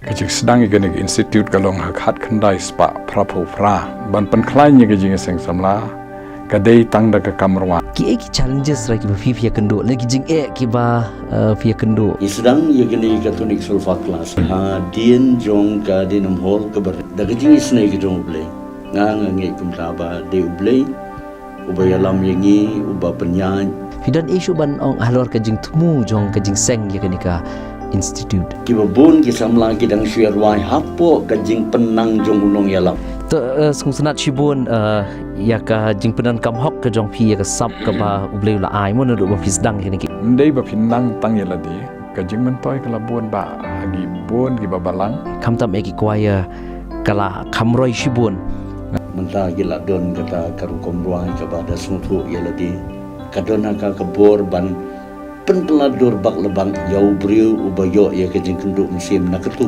kajik sedang iganig institute kalong hakhat khandai spa prapo fra ban panklai ni kajing seng samla kadai tangda ka kamrwa ki challenges ra ki fi kendo lagi jing ki ba fi kendo isdang yegni katonik sulfa class ha dien jong ka dinam hol ka ber daga jing isne ki jong ble nga ngi kum taba de ble ubayalam yengi uba penyan fidan isu ban ong halor ka jing tumu jong ka jing seng ka institute ki babun ki samla ki dang share wai hapo ka jing penang jong ulong yalam to sung sanat shibun ya ka jing penan kam hok ka jong phi ya ka sap ka ba ubleu la ai mon do ba fisdang ki ndai ba pinang tang yeladi kajing mentoy kala bon ba agi bon ki babalang kam tam eki kwaya kala kamroi shibun menta gila don kata karu komruai ka ba da smutu yeladi kadona ka kabor ban penpeladur bak lebang yau briu ubayo ya kajing kenduk musim nak ketu